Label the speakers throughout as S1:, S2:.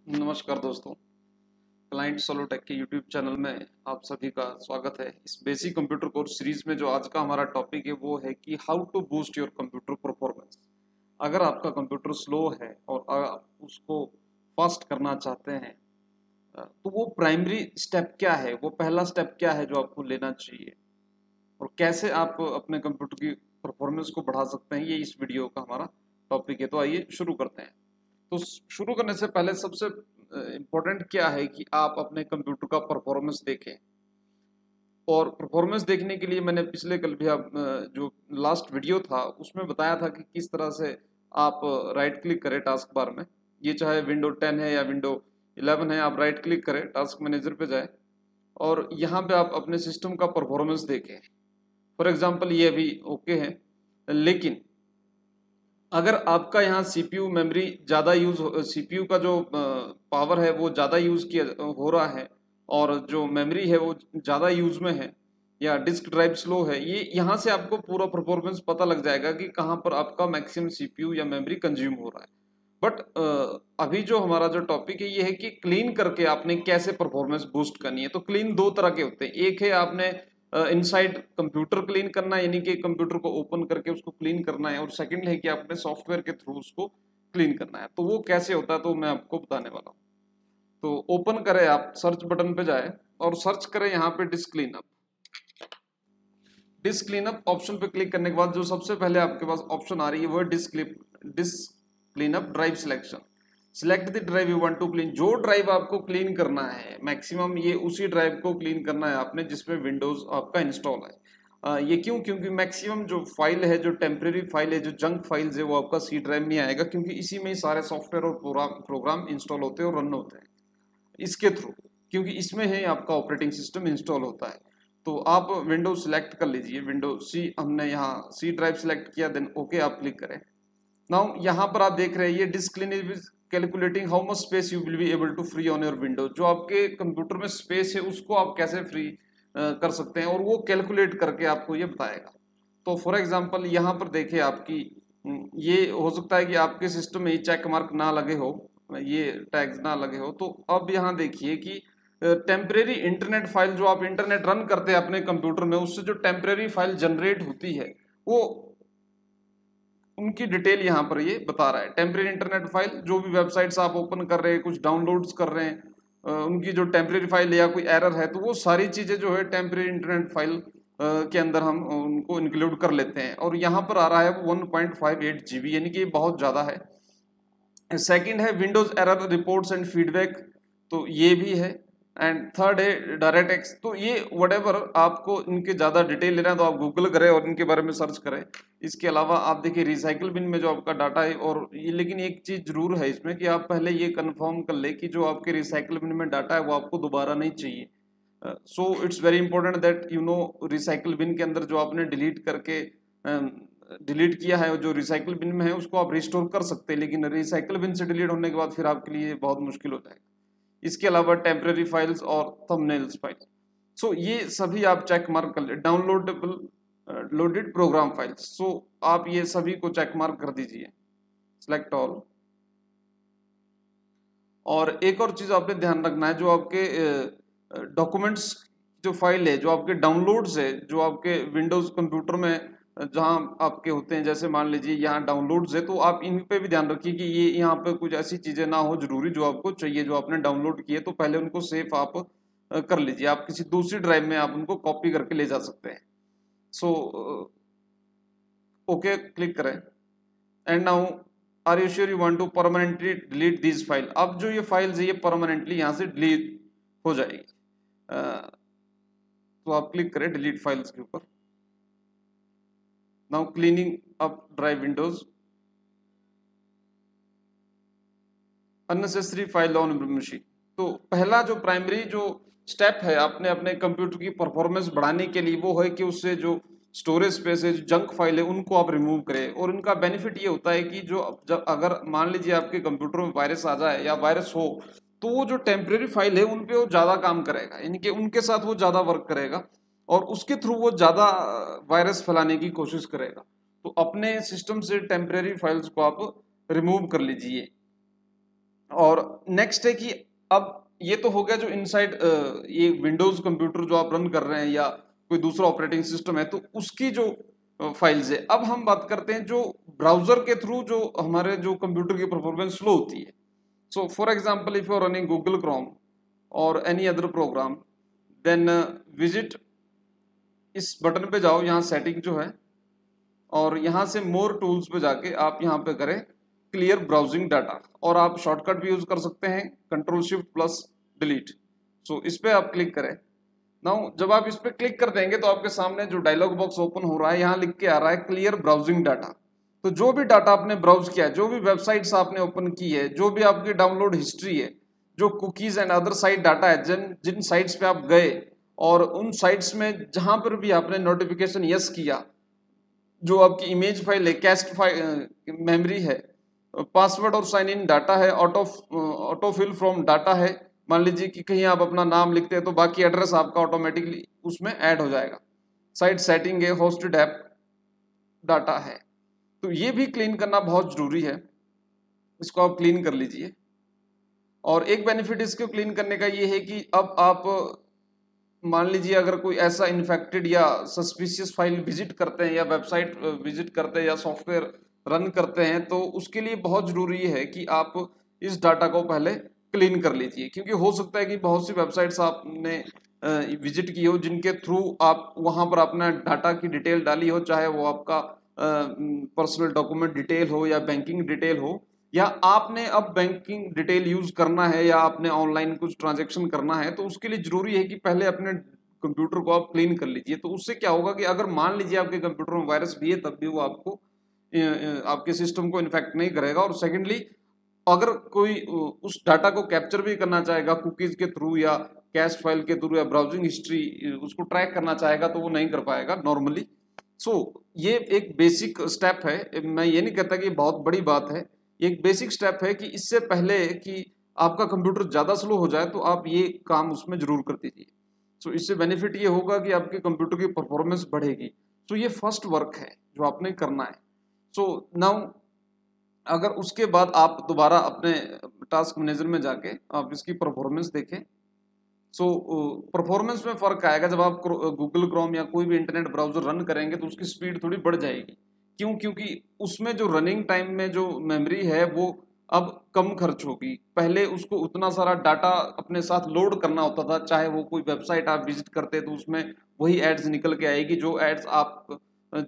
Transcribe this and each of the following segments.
S1: नमस्कार दोस्तों, क्लाइंट सोलोटेक के यूट्यूब चैनल में आप सभी का स्वागत है। इस बेसिक कंप्यूटर कोर्स सीरीज में जो आज का हमारा टॉपिक है वो है कि how to boost your computer performance. अगर आपका कंप्यूटर स्लो है और आप उसको फास्ट करना चाहते हैं तो वो प्राइमरी स्टेप क्या है, वो पहला स्टेप क्या है जो आपको लेना चाहिए और कैसे आप अपने कंप्यूटर की परफॉर्मेंस को बढ़ा सकते हैं, ये इस वीडियो का हमारा टॉपिक है। तो आइए शुरू करते हैं। तो शुरू करने से पहले सबसे इम्पोर्टेंट क्या है कि आप अपने कंप्यूटर का परफॉर्मेंस देखें। और परफॉर्मेंस देखने के लिए मैंने पिछले कल भी आप जो लास्ट वीडियो था उसमें बताया था कि किस तरह से आप राइट क्लिक करें टास्क बार में। ये चाहे विंडो 10 है या विंडो 11 है, आप राइट क्लिक करें, टास्क मैनेजर पे जाए और यहाँ पे आप अपने सिस्टम का परफॉर्मेंस देखें। फॉर एग्जाम्पल ये अभी ओके है, लेकिन अगर आपका यहाँ सीपीयू मेमोरी ज़्यादा यूज, सीपीयू का जो पावर है वो ज़्यादा यूज किया हो रहा है और जो मेमोरी है वो ज़्यादा यूज में है या डिस्क ड्राइव स्लो है, ये यहाँ से आपको पूरा परफॉर्मेंस पता लग जाएगा कि कहाँ पर आपका मैक्सिमम सीपीयू या मेमोरी कंज्यूम हो रहा है। बट अभी जो हमारा जो टॉपिक है ये है कि क्लीन करके आपने कैसे परफॉर्मेंस बूस्ट करनी है। तो क्लीन दो तरह के होते हैं, एक है आपने इनसाइड कंप्यूटर क्लीन करना है, यानी कि कंप्यूटर को ओपन करके उसको क्लीन करना है, और सेकंड है कि आपने सॉफ्टवेयर के थ्रू उसको क्लीन करना है। तो वो कैसे होता है तो मैं आपको बताने वाला हूँ। तो ओपन करें, आप सर्च बटन पे जाए और सर्च करें यहाँ पे disc cleanup. Disc cleanup option पे क्लिक करने के बाद जो सबसे पहले आपके पास ऑप्शन आ रही है वो है disk cleanup drive selection. Select the drive you want to clean. जो ड्राइव आपको क्लीन करना है मैक्सिमम ये उसी ड्राइव को क्लीन करना है आपने जिसमें विंडोज आपका इंस्टॉल है। ये क्यों? क्योंकि मैक्सिमम जो फाइल है, जो टेम्परेरी फाइल है, जो जंक फाइल्स है, वो आपका सी ड्राइव में आएगा, क्योंकि इसी में ही सारे सॉफ्टवेयर और प्रोग्राम इंस्टॉल होते हैं और रन होते हैं इसके थ्रू, क्योंकि इसमें ही आपका ऑपरेटिंग सिस्टम इंस्टॉल होता है। तो आप विंडो सिलेक्ट कर लीजिए, विंडो सी, हमने यहाँ सी ड्राइव सिलेक्ट किया, देन ओके आप क्लिक करें। नाउ यहाँ पर आप देख रहे हैं ये disk clean is calculating how much space you will be able to free on your window. जो आपके कंप्यूटर में स्पेस है उसको आप कैसे फ्री कर सकते हैं और वो कैलकुलेट करके आपको ये बताएगा। तो फॉर एग्जांपल यहाँ पर देखिए आपकी ये हो सकता है कि आपके सिस्टम में ये चेक मार्क ना लगे हो, ये टैग्स ना लगे हो। तो अब यहाँ देखिए कि टेम्परेरी इंटरनेट फाइल, जो आप इंटरनेट रन करते हैं अपने कंप्यूटर में, उससे जो टेम्परेरी फाइल जनरेट होती है वो उनकी डिटेल यहाँ पर ये बता रहा है। टेम्परेरी इंटरनेट फाइल, जो भी वेबसाइट्स आप ओपन कर रहे हैं, कुछ डाउनलोड्स कर रहे हैं, उनकी जो टेम्परेरी फाइल या कोई एरर है, तो वो सारी चीजें जो है टेम्परेरी इंटरनेट फाइल के अंदर हम उनको इंक्लूड कर लेते हैं। और यहाँ पर आ रहा है 1.58 GB, यानी कि ये बहुत ज्यादा है। सेकंड है Windows error reports and feedback, तो ये भी है। एंड थर्ड है डायरेक्ट एक्स। तो ये व्हाटएवर आपको इनके ज्यादा डिटेल लेना है तो आप गूगल करें और इनके बारे में सर्च करें। इसके अलावा आप देखिए रिसाइकल बिन में जो आपका डाटा है, और ये लेकिन एक चीज जरूर है इसमें कि आप पहले ये कंफर्म कर ले कि जो आपके रिसाइकल बिन में डाटा है वो आपको दोबारा नहीं चाहिए। So it's very important that you know recycle bin के अंदर जो आपने डिलीट करके डिलीट किया है, जो रिसाइकल बिन में है उसको आप रिस्टोर कर सकते हैं, लेकिन रिसाइकल बिन से डिलीट होने के बाद फिर आपके लिए बहुत मुश्किल हो जाएगा। इसके अलावा टेम्परेरी फाइल्स और थंबनेल्स फाइल, सो ये सभी आप चेक मार्क कर ले। डाउनलोडेबल लोडेड प्रोग्राम फाइल्स, सो आप ये सभी को चेक मार्क कर दीजिए, सिलेक्ट ऑल। और एक और चीज आपने ध्यान रखना है, जो आपके डॉक्यूमेंट्स जो फाइल है, जो आपके डाउनलोड्स है, जो आपके विंडोज कंप्यूटर में जहां आपके होते हैं, जैसे मान लीजिए यहाँ डाउनलोड्स है, तो आप इन पे भी ध्यान रखिए कि ये यहाँ पे कुछ ऐसी चीजें ना हो जरूरी जो आपको चाहिए, जो आपने डाउनलोड किए, तो पहले उनको सेव आप कर लीजिए। आप किसी दूसरी ड्राइव में आप उनको कॉपी करके ले जा सकते हैं। सो ओके क्लिक करें। And now are you sure you want to permanently delete this file. अब जो ये फाइल्स है ये परमानेंटली यहाँ से डिलीट हो जाएगी। तो आप क्लिक करें डिलीट फाइल्स के ऊपर। Now cleaning up drive Windows, unnecessary file on machine. तो पहला जो प्राइमरी जो स्टेप है आपने अपने कंप्यूटर की परफॉर्मेंस बढ़ाने के लिए, वो है कि उससे जो स्टोरेज स्पेस है, जो जंक फाइल है, उनको आप रिमूव करें। और इनका बेनिफिट ये होता है कि जो जब अगर मान लीजिए आपके कंप्यूटर में वायरस आ जाए या वायरस हो, तो वो जो टेम्परेरी फाइल है उन पे वो ज्यादा काम करेगा, यानी कि उनके साथ वो ज्यादा वर्क करेगा और उसके थ्रू वो ज्यादा वायरस फैलाने की कोशिश करेगा। तो अपने सिस्टम से टेम्परेरी फाइल्स को आप रिमूव कर लीजिए। और नेक्स्ट है कि अब ये तो हो गया जो इनसाइड ये विंडोज कंप्यूटर जो आप रन कर रहे हैं या कोई दूसरा ऑपरेटिंग सिस्टम है तो उसकी जो फाइल्स है। अब हम बात करते हैं जो ब्राउजर के थ्रू जो हमारे जो कंप्यूटर की परफॉर्मेंस स्लो होती है। So for example if you are running Google Chrome और any other program, then visit, इस बटन पे जाओ, यहाँ सेटिंग जो है, और यहाँ से मोर टूल्स पे जाके आप यहाँ पे करें क्लियर ब्राउजिंग डाटा, और आप शॉर्टकट भी यूज कर सकते हैं कंट्रोल शिफ्ट प्लस डिलीट। सो इस पे आप क्लिक करें। नाउ जब आप इस पे क्लिक कर देंगे तो आपके सामने जो डायलॉग बॉक्स ओपन हो रहा है, यहाँ लिख के आ रहा है क्लियर ब्राउजिंग डाटा। तो जो भी डाटा आपने ब्राउज किया है, जो भी वेबसाइट्स आपने ओपन की है, जो भी आपकी डाउनलोड हिस्ट्री है, जो cookies and other site data है, जिन साइट्स पे आप गए और उन साइट्स में जहां पर भी आपने नोटिफिकेशन यस किया, जो आपकी इमेज फाइल है, कैस्ट फाइल, मेमोरी है, पासवर्ड और साइन इन डाटा है, ऑटो फिल फ्रॉम डाटा है। मान लीजिए कि कहीं आप अपना नाम लिखते हैं तो बाकी एड्रेस आपका ऑटोमेटिकली उसमें ऐड हो जाएगा। साइट सेटिंग है, होस्टेड ऐप डाटा है। तो ये भी क्लीन करना बहुत जरूरी है, इसको आप क्लीन कर लीजिए। और एक बेनिफिट इसको क्लीन करने का ये है कि अब आप मान लीजिए अगर कोई ऐसा इन्फेक्टेड या सस्पिशियस फाइल विजिट करते हैं या वेबसाइट विजिट करते हैं या सॉफ्टवेयर रन करते हैं, तो उसके लिए बहुत जरूरी है कि आप इस डाटा को पहले क्लीन कर लीजिए, क्योंकि हो सकता है कि बहुत सी वेबसाइट्स आपने विजिट की हो जिनके थ्रू आप वहां पर अपना डाटा की डिटेल डाली हो, चाहे वो आपका पर्सनल डॉक्यूमेंट डिटेल हो या बैंकिंग डिटेल हो, या आपने अब बैंकिंग डिटेल यूज करना है या आपने ऑनलाइन कुछ ट्रांजैक्शन करना है, तो उसके लिए जरूरी है कि पहले अपने कंप्यूटर को आप क्लीन कर लीजिए। तो उससे क्या होगा कि अगर मान लीजिए आपके कंप्यूटर में वायरस भी है तब भी वो आपको आपके सिस्टम को इन्फेक्ट नहीं करेगा। और सेकेंडली, अगर कोई उस डाटा को कैप्चर भी करना चाहेगा कुकीज के थ्रू या कैश फाइल के थ्रू या ब्राउजिंग हिस्ट्री उसको ट्रैक करना चाहेगा तो वो नहीं कर पाएगा नॉर्मली। सो ये एक बेसिक स्टेप है, मैं ये नहीं कहता कि बहुत बड़ी बात है, एक बेसिक स्टेप है कि इससे पहले कि आपका कंप्यूटर ज़्यादा स्लो हो जाए तो आप ये काम उसमें जरूर कर दीजिए। सो इससे बेनिफिट ये होगा कि आपके कंप्यूटर की परफॉर्मेंस बढ़ेगी। सो ये फर्स्ट वर्क है जो आपने करना है। सो नाउ अगर उसके बाद आप दोबारा अपने टास्क मैनेजर में जाके आप इसकी परफॉर्मेंस देखें, सो परफॉर्मेंस में फ़र्क आएगा। जब आप गूगल क्रोम या कोई भी इंटरनेट ब्राउजर रन करेंगे तो उसकी स्पीड थोड़ी बढ़ जाएगी। क्यों? क्योंकि उसमें जो रनिंग टाइम में जो मेमोरी है वो अब कम खर्च होगी। पहले उसको उतना सारा डाटा अपने साथ लोड करना होता था, चाहे वो कोई वेबसाइट आप विजिट करते तो उसमें वही एड्स निकल के आएगी, जो एड्स आप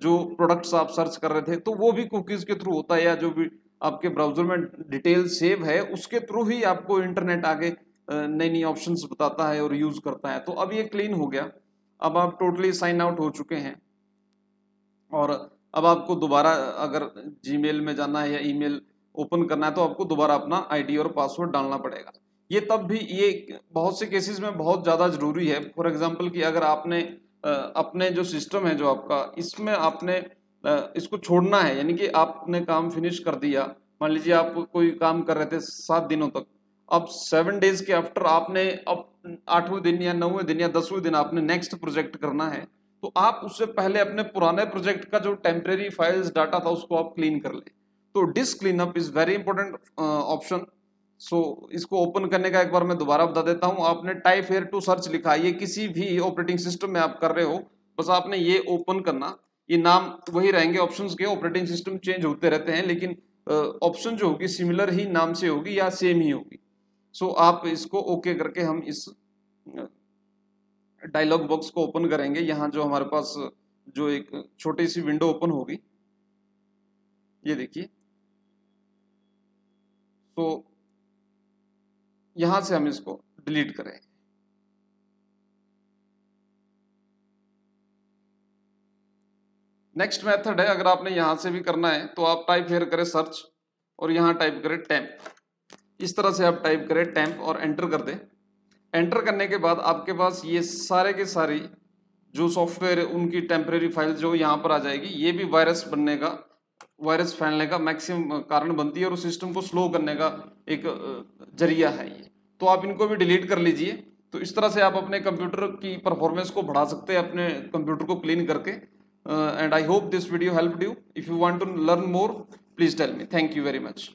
S1: जो प्रोडक्ट्स आप सर्च कर रहे थे तो वो भी कुकीज़ के थ्रू होता है, या जो भी आपके ब्राउजर में डिटेल सेव है उसके थ्रू ही आपको इंटरनेट आगे नई नई ऑप्शंस बताता है और यूज करता है। तो अब ये क्लीन हो गया, अब आप टोटली साइन आउट हो चुके हैं। और अब आपको दोबारा अगर जीमेल में जाना है या ईमेल ओपन करना है तो आपको दोबारा अपना आईडी और पासवर्ड डालना पड़ेगा। ये तब भी ये बहुत से केसेस में बहुत ज़्यादा ज़रूरी है। फॉर एग्जांपल कि अगर आपने अपने जो सिस्टम है जो आपका, इसमें आपने इसको छोड़ना है, यानी कि आपने काम फिनिश कर दिया, मान लीजिए आप कोई काम कर रहे थे 7 दिनों तक, अब 7 डेज के आफ्टर आपने अब 8वें दिन या 9वें दिन या 10वें दिन आपने नेक्स्ट प्रोजेक्ट करना है, तो आप उससे पहले अपने पुराने प्रोजेक्ट का जो टेम्परेरी फाइल्स डाटा था उसको आप क्लीन कर ले। तो disk cleanup is very important option. So इसको ओपन करने का एक बार मैं दोबारा बता देता हूं। आपने टाइप हियर टू सर्च लिखा, ये किसी भी ऑपरेटिंग सिस्टम में आप कर रहे हो, बस आपने ये ओपन करना, ये नाम वही रहेंगे ऑप्शंस के, ऑपरेटिंग सिस्टम चेंज होते रहते हैं लेकिन ऑप्शन जो होगी सिमिलर ही नाम से होगी या सेम ही होगी। सो आप इसको ओके करके हम इस डायलॉग बॉक्स को ओपन करेंगे। यहाँ जो हमारे पास जो एक छोटी सी विंडो ओपन होगी, ये देखिए। तो यहां से हम इसको डिलीट करें। नेक्स्ट मेथड है, अगर आपने यहां से भी करना है तो आप टाइप हियर करें सर्च और यहाँ टाइप करें टेम्प। इस तरह से आप टाइप करें टेम्प और एंटर कर दें। एंटर करने के बाद आपके पास ये सारे के सारी जो सॉफ्टवेयर है उनकी टेम्परेरी फाइल जो यहाँ पर आ जाएगी। ये भी वायरस बनने का, वायरस फैलने का मैक्सिमम कारण बनती है और सिस्टम को स्लो करने का एक जरिया है ये। तो आप इनको भी डिलीट कर लीजिए। तो इस तरह से आप अपने कंप्यूटर की परफॉर्मेंस को बढ़ा सकते हैं अपने कंप्यूटर को क्लीन करके। And I hope this video helped you. If you want to learn more, please tell me. Thank you very much.